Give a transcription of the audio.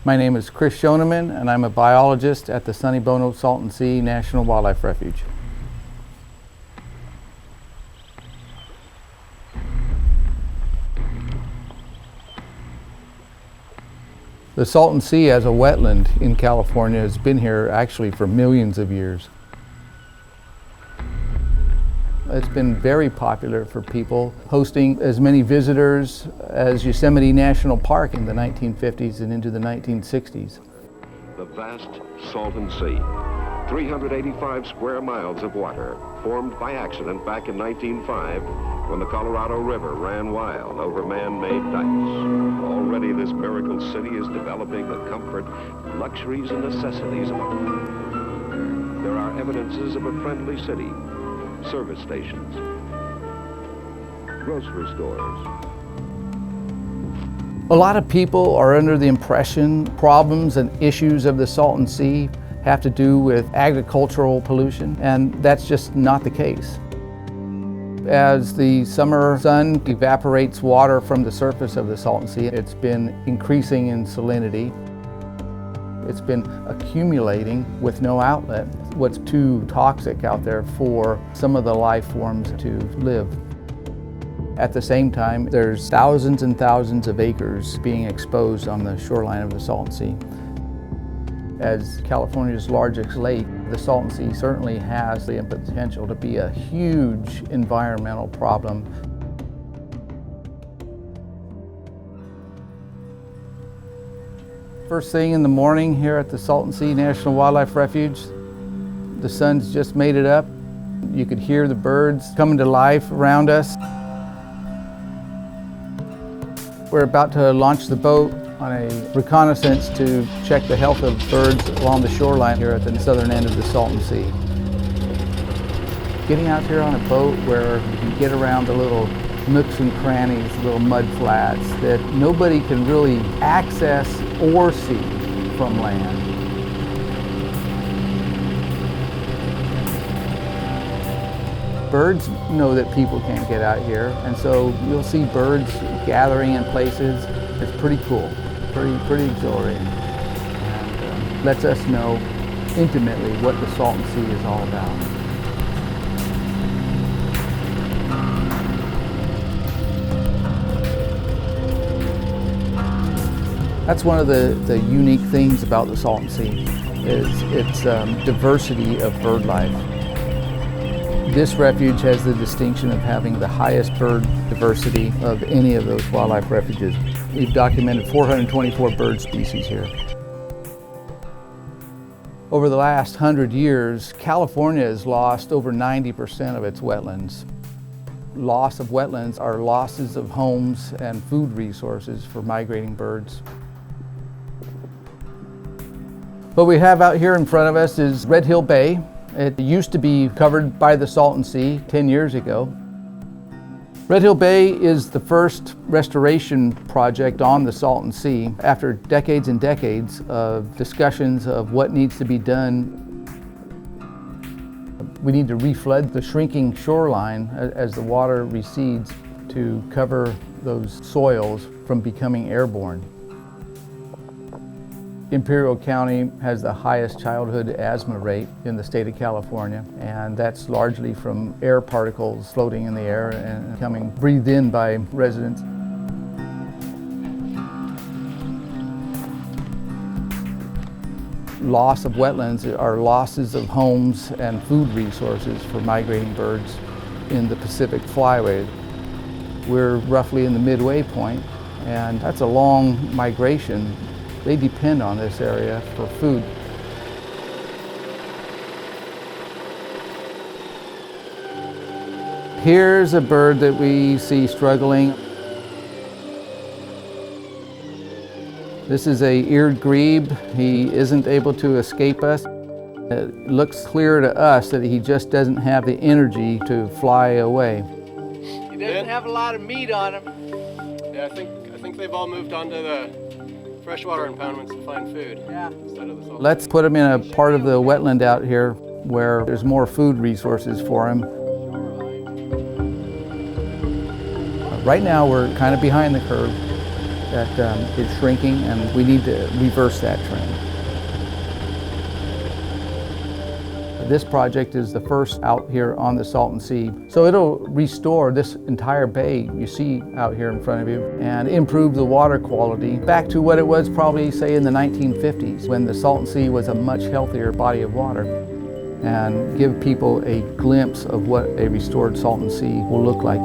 My name is Chris Schoeneman, and I'm a biologist at the Sonny Bono Salton Sea National Wildlife Refuge. The Salton Sea as a wetland in California has been here actually for millions of years. It's been very popular for people, hosting as many visitors as Yosemite National Park in the 1950s and into the 1960s. The vast Salton Sea, 385 square miles of water, formed by accident back in 1905 when the Colorado River ran wild over man-made dikes. Already this miracle city is developing the comfort, luxuries, and necessities of it. There are evidences of a friendly city. Service stations, grocery stores. A lot of people are under the impression problems and issues of the Salton Sea have to do with agricultural pollution, and that's just not the case. As the summer sun evaporates water from the surface of the Salton Sea, it's been increasing in salinity. It's been accumulating with no outlet. What's too toxic out there for some of the life forms to live. At the same time, there's thousands and thousands of acres being exposed on the shoreline of the Salton Sea. As California's largest lake, the Salton Sea certainly has the potential to be a huge environmental problem. First thing in the morning here at the Salton Sea National Wildlife Refuge, the sun's just made it up. You could hear the birds coming to life around us. We're about to launch the boat on a reconnaissance to check the health of birds along the shoreline here at the southern end of the Salton Sea. Getting out here on a boat where you can get around the little nooks and crannies, little mud flats that nobody can really access or see from land. Birds know that people can't get out here, and so you'll see birds gathering in places. It's pretty cool, pretty exhilarating, and lets us know intimately what the Salton Sea is all about. That's one of the unique things about the Salton Sea, is its diversity of bird life. This refuge has the distinction of having the highest bird diversity of any of those wildlife refuges. We've documented 424 bird species here. Over the last 100 years, California has lost over 90% of its wetlands. Loss of wetlands are losses of homes and food resources for migrating birds. What we have out here in front of us is Red Hill Bay. It used to be covered by the Salton Sea 10 years ago. Red Hill Bay is the first restoration project on the Salton Sea after decades and decades of discussions of what needs to be done. We need to reflood the shrinking shoreline as the water recedes to cover those soils from becoming airborne. Imperial County has the highest childhood asthma rate in the state of California, and that's largely from air particles floating in the air and coming breathed in by residents. Loss of wetlands are losses of homes and food resources for migrating birds in the Pacific Flyway. We're roughly in the midway point, and that's a long migration. They depend on this area for food. Here's a bird that we see struggling. This is a eared grebe. He isn't able to escape us. It looks clear to us that he just doesn't have the energy to fly away. He doesn't have a lot of meat on him. Yeah, I think they've all moved on to the freshwater impoundments to find food. Yeah. Instead of the salt. Let's put him in a part of the wetland out here where there's more food resources for him. Right now we're kind of behind the curve. that is shrinking, and we need to reverse that trend. This project is the first out here on the Salton Sea. So it'll restore this entire bay you see out here in front of you and improve the water quality back to what it was probably, say, in the 1950s, when the Salton Sea was a much healthier body of water, and give people a glimpse of what a restored Salton Sea will look like.